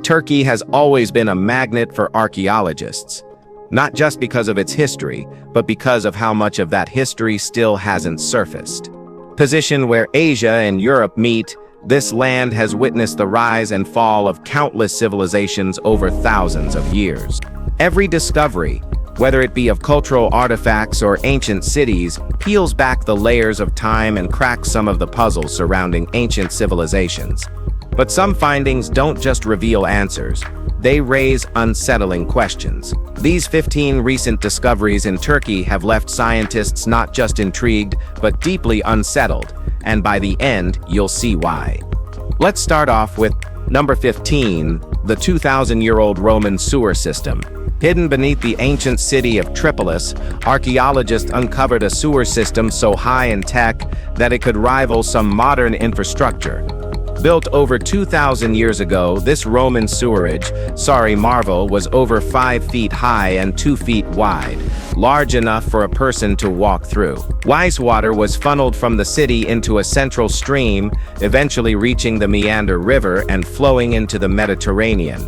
Turkey has always been a magnet for archaeologists, not just because of its history, but because of how much of that history still hasn't surfaced. Positioned where Asia and Europe meet, this land has witnessed the rise and fall of countless civilizations over thousands of years. Every discovery, whether it be of cultural artifacts or ancient cities, peels back the layers of time and cracks some of the puzzles surrounding ancient civilizations. But some findings don't just reveal answers, they raise unsettling questions. These 15 recent discoveries in Turkey have left scientists not just intrigued, but deeply unsettled, and by the end, you'll see why. Let's start off with number 15, the 2,000-year-old Roman sewer system. Hidden beneath the ancient city of Tripolis, archaeologists uncovered a sewer system so high in tech that it could rival some modern infrastructure. Built over 2,000 years ago, this Roman sewerage, marvel, was over 5 feet high and 2 feet wide, large enough for a person to walk through. Water was funneled from the city into a central stream, eventually reaching the Meander River and flowing into the Mediterranean.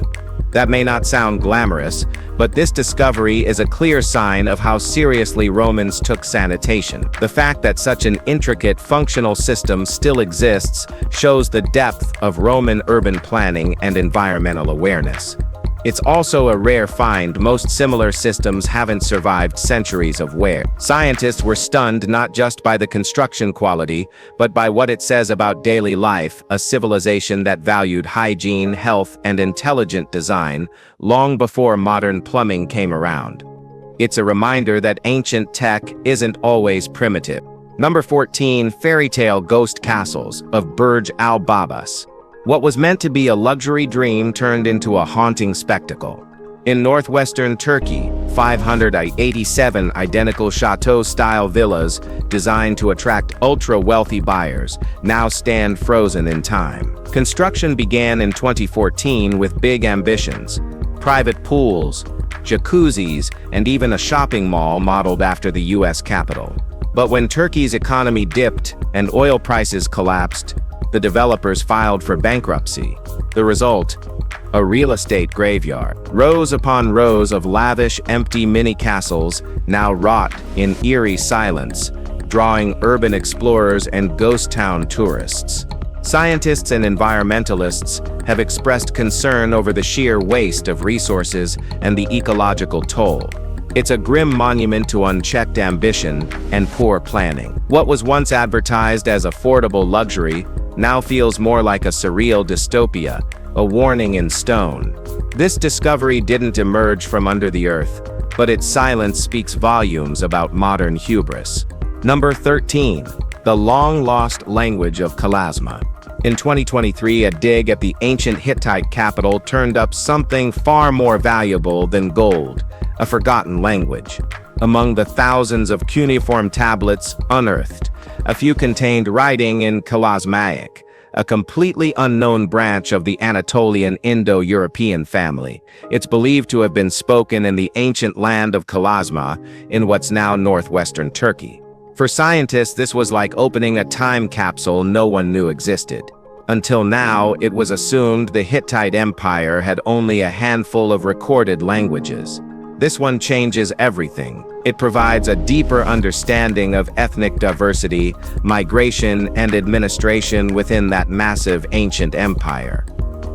That may not sound glamorous, but this discovery is a clear sign of how seriously Romans took sanitation. The fact that such an intricate, functional system still exists shows the depth of Roman urban planning and environmental awareness. It's also a rare find. Most similar systems haven't survived centuries of wear. Scientists were stunned not just by the construction quality, but by what it says about daily life, a civilization that valued hygiene, health, and intelligent design long before modern plumbing came around. It's a reminder that ancient tech isn't always primitive. Number 14, fairy tale ghost castles of Burj Al Babas. What was meant to be a luxury dream turned into a haunting spectacle. In northwestern Turkey, 587 identical chateau-style villas designed to attract ultra-wealthy buyers now stand frozen in time. Construction began in 2014 with big ambitions: private pools, jacuzzis, and even a shopping mall modeled after the US Capitol. But when Turkey's economy dipped and oil prices collapsed, the developers filed for bankruptcy. The result? A real estate graveyard. Rows upon rows of lavish, empty mini-castles now rot in eerie silence, drawing urban explorers and ghost town tourists. Scientists and environmentalists have expressed concern over the sheer waste of resources and the ecological toll. It's a grim monument to unchecked ambition and poor planning. What was once advertised as affordable luxury now feels more like a surreal dystopia, a warning in stone. This discovery didn't emerge from under the earth, but its silence speaks volumes about modern hubris. Number 13, the long-lost language of Kalazma. In 2023, a dig at the ancient Hittite capital turned up something far more valuable than gold: a forgotten language. Among the thousands of cuneiform tablets unearthed, a few contained writing in Kalazmaic, a completely unknown branch of the Anatolian Indo-European family. It's believed to have been spoken in the ancient land of Kalazma in what's now northwestern Turkey. For scientists, this was like opening a time capsule no one knew existed. Until now, it was assumed the Hittite Empire had only a handful of recorded languages. This one changes everything. It provides a deeper understanding of ethnic diversity, migration, and administration within that massive ancient empire.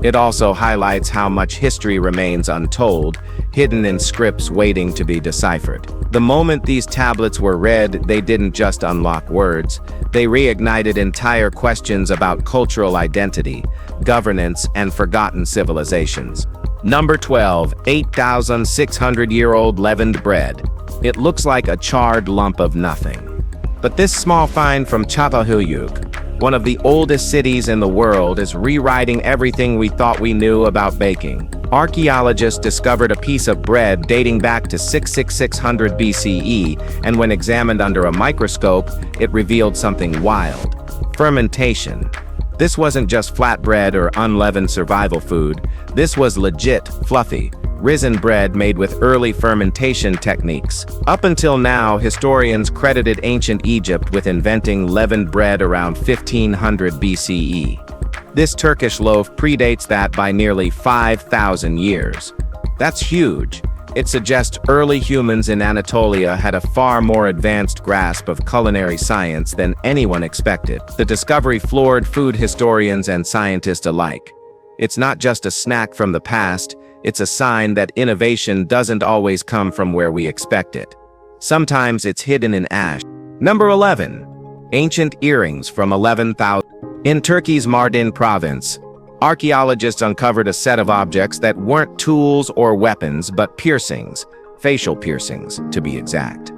It also highlights how much history remains untold, hidden in scripts waiting to be deciphered. The moment these tablets were read, they didn't just unlock words, they reignited entire questions about cultural identity, governance, and forgotten civilizations. Number 12, 8,600-year-old leavened bread. It looks like a charred lump of nothing. But this small find from Çatalhöyük, one of the oldest cities in the world, is rewriting everything we thought we knew about baking. Archaeologists discovered a piece of bread dating back to 600 BCE, and when examined under a microscope, it revealed something wild: fermentation. This wasn't just flatbread or unleavened survival food. This was legit, fluffy, risen bread made with early fermentation techniques. Up until now, historians credited ancient Egypt with inventing leavened bread around 1500 BCE. This Turkish loaf predates that by nearly 5,000 years. That's huge. It suggests early humans in Anatolia had a far more advanced grasp of culinary science than anyone expected. The discovery floored food historians and scientists alike. It's not just a snack from the past, it's a sign that innovation doesn't always come from where we expect it. Sometimes it's hidden in ash. Number 11. Ancient earrings from 11,000. In Turkey's Mardin province, archaeologists uncovered a set of objects that weren't tools or weapons but piercings, facial piercings to be exact.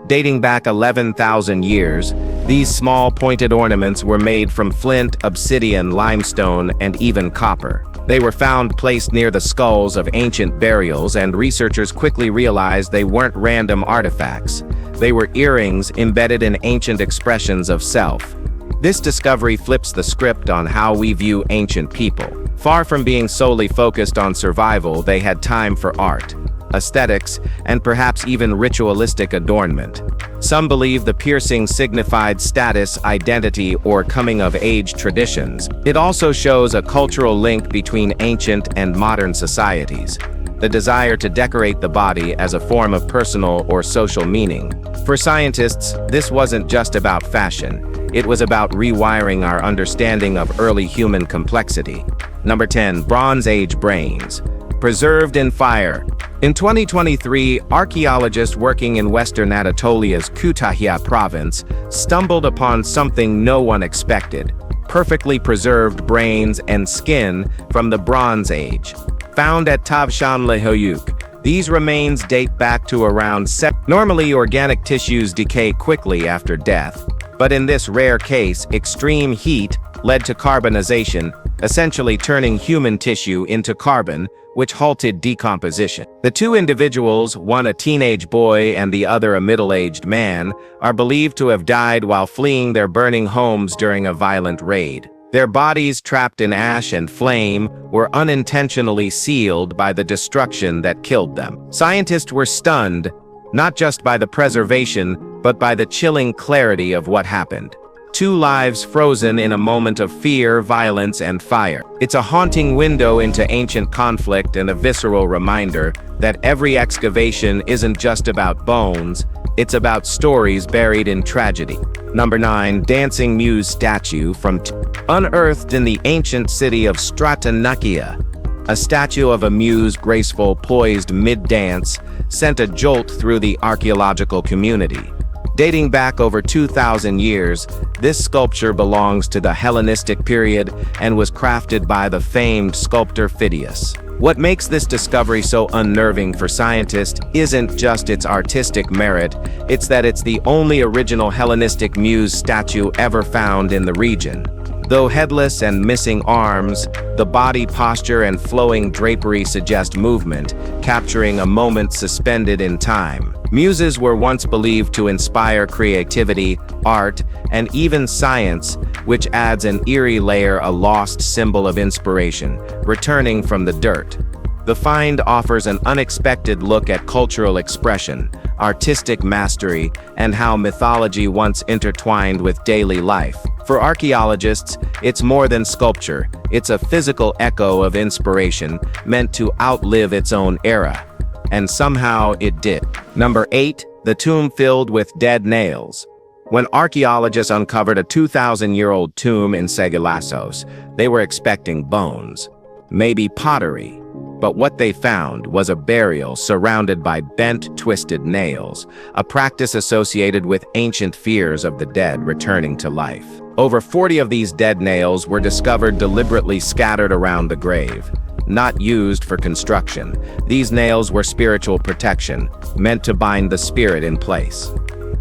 Dating back 11,000 years, these small pointed ornaments were made from flint, obsidian, limestone, and even copper. They were found placed near the skulls of ancient burials, and researchers quickly realized they weren't random artifacts. They were earrings embedded in ancient expressions of self. This discovery flips the script on how we view ancient people. Far from being solely focused on survival, they had time for art, aesthetics, and perhaps even ritualistic adornment. Some believe the piercing signified status, identity, or coming-of-age traditions. It also shows a cultural link between ancient and modern societies, the desire to decorate the body as a form of personal or social meaning. For scientists, this wasn't just about fashion. It was about rewiring our understanding of early human complexity. Number 10. Bronze Age brains. Preserved in fire. In 2023, archaeologists working in Western Anatolia's Kütahya province stumbled upon something no one expected: perfectly preserved brains and skin from the Bronze Age. Found at Tavşanlıhöyük, these remains date back to around Normally, organic tissues decay quickly after death, but in this rare case, extreme heat led to carbonization, essentially turning human tissue into carbon, which halted decomposition. The two individuals, one a teenage boy and the other a middle-aged man, are believed to have died while fleeing their burning homes during a violent raid. Their bodies, trapped in ash and flame, were unintentionally sealed by the destruction that killed them. Scientists were stunned, not just by the preservation, but by the chilling clarity of what happened. Two lives frozen in a moment of fear, violence, and fire. It's a haunting window into ancient conflict and a visceral reminder that every excavation isn't just about bones, it's about stories buried in tragedy. Number 9. Dancing Muse statue from unearthed in the ancient city of Stratonikeia. A statue of a muse graceful, poised mid-dance sent a jolt through the archaeological community. Dating back over 2,000 years, this sculpture belongs to the Hellenistic period and was crafted by the famed sculptor Phidias. What makes this discovery so unnerving for scientists isn't just its artistic merit, it's that it's the only original Hellenistic muse statue ever found in the region. Though headless and missing arms, the body posture and flowing drapery suggest movement, capturing a moment suspended in time. Muses were once believed to inspire creativity, art, and even science, which adds an eerie layer, a lost symbol of inspiration, returning from the dirt. The find offers an unexpected look at cultural expression, artistic mastery, and how mythology once intertwined with daily life. For archaeologists, it's more than sculpture, it's a physical echo of inspiration, meant to outlive its own era. And somehow it did. Number 8. The tomb filled with dead nails. When archaeologists uncovered a 2,000-year-old tomb in Segylassos, they were expecting bones, maybe pottery. But what they found was a burial surrounded by bent, twisted nails, a practice associated with ancient fears of the dead returning to life. Over 40 of these dead nails were discovered deliberately scattered around the grave. Not used for construction, these nails were spiritual protection, meant to bind the spirit in place.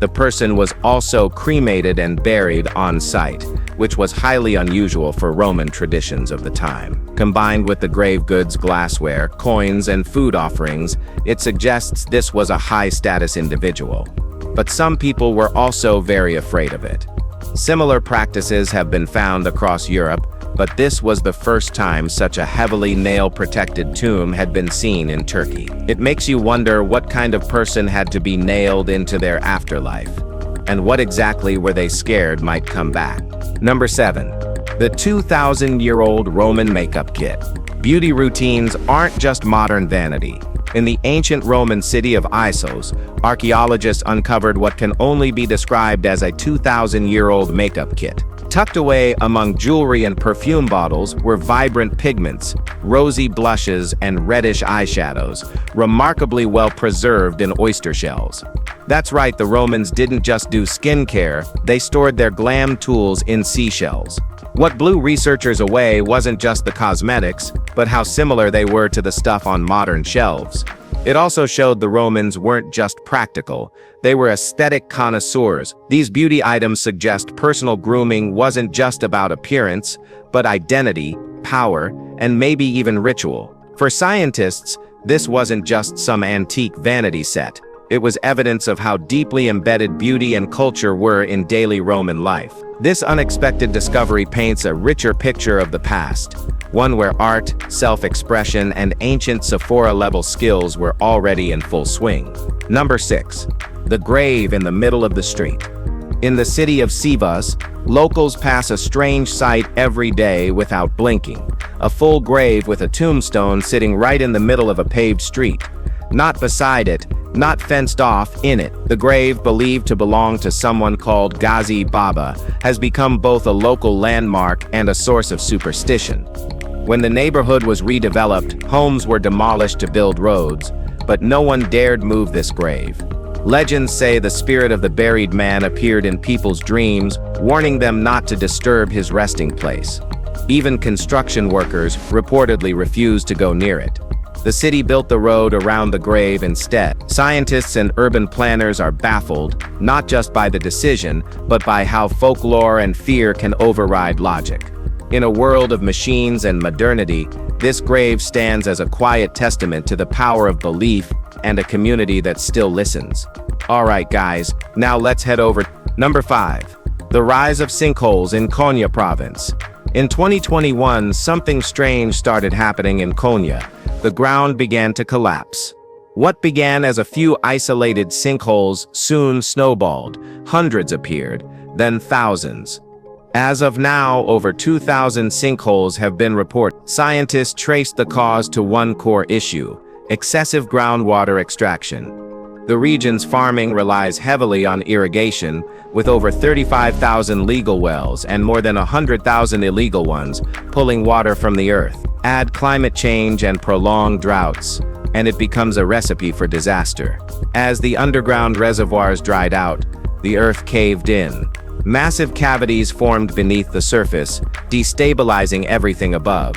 The person was also cremated and buried on site, which was highly unusual for Roman traditions of the time. Combined with the grave goods, glassware, coins, and food offerings, it suggests this was a high-status individual. But some people were also very afraid of it. Similar practices have been found across Europe, but this was the first time such a heavily nail-protected tomb had been seen in Turkey. It makes you wonder what kind of person had to be nailed into their afterlife, and what exactly were they scared might come back. Number 7. The 2,000-year-old Roman makeup kit. Beauty routines aren't just modern vanity. In the ancient Roman city of Issos, archaeologists uncovered what can only be described as a 2,000-year-old makeup kit. Tucked away among jewelry and perfume bottles were vibrant pigments, rosy blushes, and reddish eyeshadows, remarkably well preserved in oyster shells. That's right, the Romans didn't just do skincare, they stored their glam tools in seashells. What blew researchers away wasn't just the cosmetics, but how similar they were to the stuff on modern shelves. It also showed the Romans weren't just practical, they were aesthetic connoisseurs. These beauty items suggest personal grooming wasn't just about appearance, but identity, power, and maybe even ritual. For scientists, this wasn't just some antique vanity set. It was evidence of how deeply embedded beauty and culture were in daily Roman life. This unexpected discovery paints a richer picture of the past, one where art, self-expression, and ancient Sephora-level skills were already in full swing. Number 6. The grave in the middle of the street. In the city of Sivas, locals pass a strange sight every day without blinking. A full grave with a tombstone sitting right in the middle of a paved street. Not beside it, not fenced off, in it. The grave, believed to belong to someone called Ghazi Baba, has become both a local landmark and a source of superstition. When the neighborhood was redeveloped, homes were demolished to build roads, but no one dared move this grave. Legends say the spirit of the buried man appeared in people's dreams, warning them not to disturb his resting place. Even construction workers reportedly refused to go near it. The city built the road around the grave instead. Scientists and urban planners are baffled, not just by the decision, but by how folklore and fear can override logic. In a world of machines and modernity, this grave stands as a quiet testament to the power of belief and a community that still listens. Alright guys, now let's head over. Number 5. The rise of sinkholes in Konya province. In 2021, something strange started happening in Konya. The ground began to collapse. What began as a few isolated sinkholes soon snowballed. Hundreds appeared, then thousands. As of now, over 2,000 sinkholes have been reported. Scientists traced the cause to one core issue: excessive groundwater extraction. The region's farming relies heavily on irrigation, with over 35,000 legal wells and more than 100,000 illegal ones pulling water from the earth. Add climate change and prolonged droughts, and it becomes a recipe for disaster. As the underground reservoirs dried out, the earth caved in. Massive cavities formed beneath the surface, destabilizing everything above.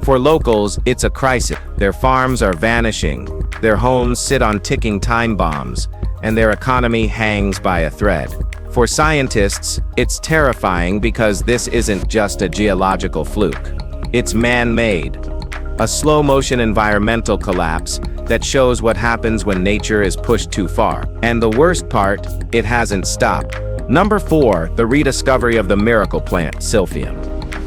For locals, it's a crisis. Their farms are vanishing, their homes sit on ticking time bombs, and their economy hangs by a thread. For scientists, it's terrifying because this isn't just a geological fluke. It's man-made. A slow-motion environmental collapse that shows what happens when nature is pushed too far. And the worst part, it hasn't stopped. Number 4, the rediscovery of the miracle plant, silphium.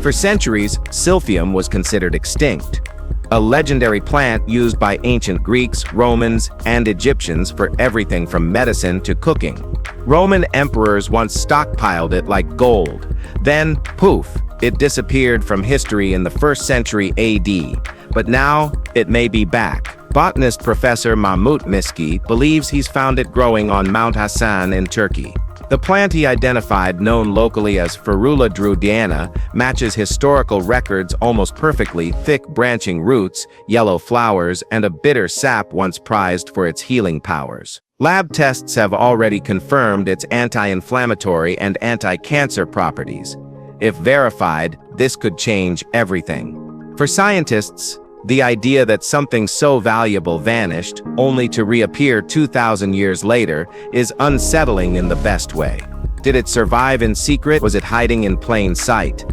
For centuries, silphium was considered extinct. A legendary plant used by ancient Greeks, Romans, and Egyptians for everything from medicine to cooking. Roman emperors once stockpiled it like gold. Then, poof, it disappeared from history in the 1st century AD. But now, it may be back. Botanist Professor Mahmut Miski believes he's found it growing on Mount Hassan in Turkey. The plant he identified, known locally as Ferula druidiana, matches historical records almost perfectly: thick branching roots, yellow flowers, and a bitter sap once prized for its healing powers. Lab tests have already confirmed its anti-inflammatory and anti-cancer properties. If verified, this could change everything. For scientists, the idea that something so valuable vanished, only to reappear 2,000 years later, is unsettling in the best way. Did it survive in secret? Was it hiding in plain sight?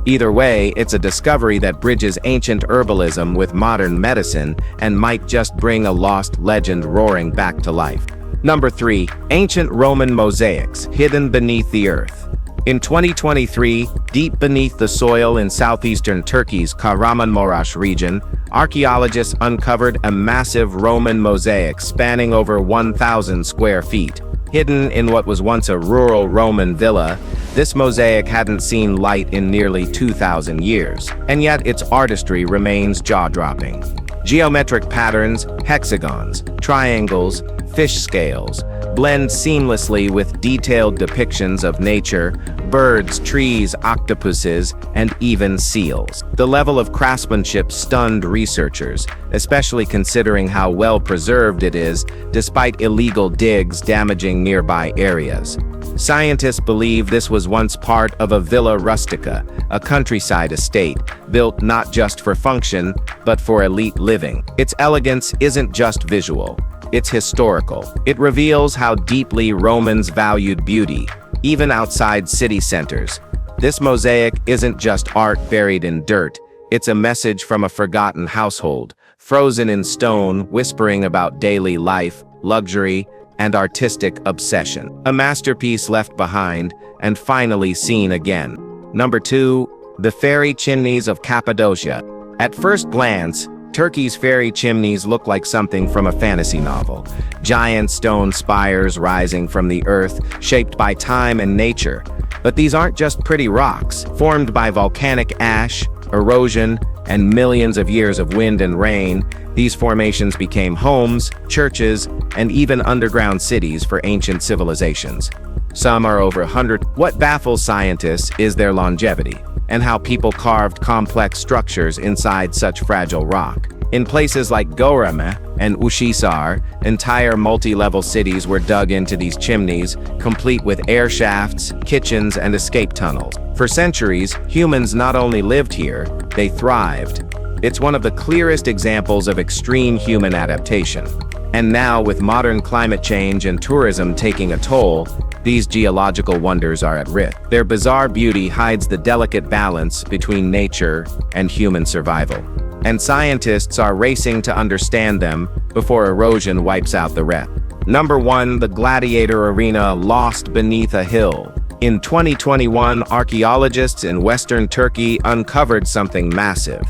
Either way, it's a discovery that bridges ancient herbalism with modern medicine and might just bring a lost legend roaring back to life. Number 3. Ancient Roman mosaics, hidden beneath the earth. In 2023, deep beneath the soil in southeastern Turkey's Kahramanmaraş region, archaeologists uncovered a massive Roman mosaic spanning over 1,000 square feet. Hidden in what was once a rural Roman villa, this mosaic hadn't seen light in nearly 2,000 years, and yet its artistry remains jaw-dropping. Geometric patterns, hexagons, triangles, fish scales, blend seamlessly with detailed depictions of nature, birds, trees, octopuses, and even seals. The level of craftsmanship stunned researchers, especially considering how well preserved it is, despite illegal digs damaging nearby areas. Scientists believe this was once part of a villa rustica, a countryside estate, built not just for function, but for elite living. Its elegance isn't just visual. It's historical. It reveals how deeply Romans valued beauty, even outside city centers. This mosaic isn't just art buried in dirt, it's a message from a forgotten household, frozen in stone, whispering about daily life, luxury, and artistic obsession. A masterpiece left behind, and finally seen again. Number 2, the fairy chimneys of Cappadocia. At first glance, Turkey's fairy chimneys look like something from a fantasy novel. Giant stone spires rising from the earth, shaped by time and nature. But these aren't just pretty rocks. Formed by volcanic ash, erosion, and millions of years of wind and rain, these formations became homes, churches, and even underground cities for ancient civilizations. Some are over 100. What baffles scientists is their longevity, and how people carved complex structures inside such fragile rock. In places like Göreme and Uşhisar, entire multi-level cities were dug into these chimneys, complete with air shafts, kitchens, and escape tunnels. For centuries, humans not only lived here, they thrived. It's one of the clearest examples of extreme human adaptation. And now, with modern climate change and tourism taking a toll, these geological wonders are at risk. Their bizarre beauty hides the delicate balance between nature and human survival. And scientists are racing to understand them before erosion wipes out the rest. Number 1, the gladiator arena lost beneath a hill. In 2021, archaeologists in Western Turkey uncovered something massive.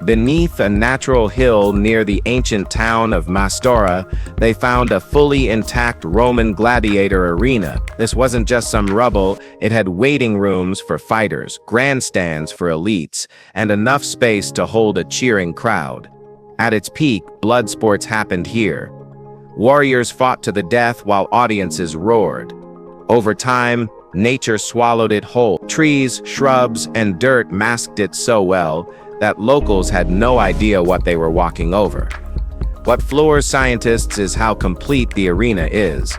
Beneath a natural hill near the ancient town of Mastora, they found a fully intact Roman gladiator arena. This wasn't just some rubble, it had waiting rooms for fighters, grandstands for elites, and enough space to hold a cheering crowd. At its peak, blood sports happened here. Warriors fought to the death while audiences roared. Over time, nature swallowed it whole. Trees, shrubs, and dirt masked it so well that locals had no idea what they were walking over. What floors scientists is how complete the arena is.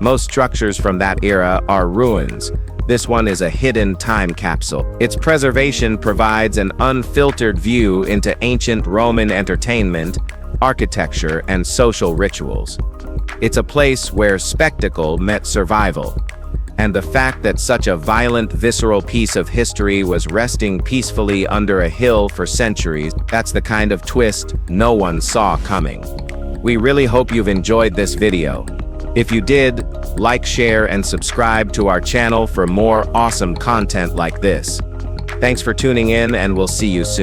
Most structures from that era are ruins. This one is a hidden time capsule. Its preservation provides an unfiltered view into ancient Roman entertainment, architecture, and social rituals. It's a place where spectacle met survival. And the fact that such a violent, visceral piece of history was resting peacefully under a hill for centuries, that's the kind of twist no one saw coming. We really hope you've enjoyed this video. If you did, like, share, and subscribe to our channel for more awesome content like this. Thanks for tuning in, and we'll see you soon.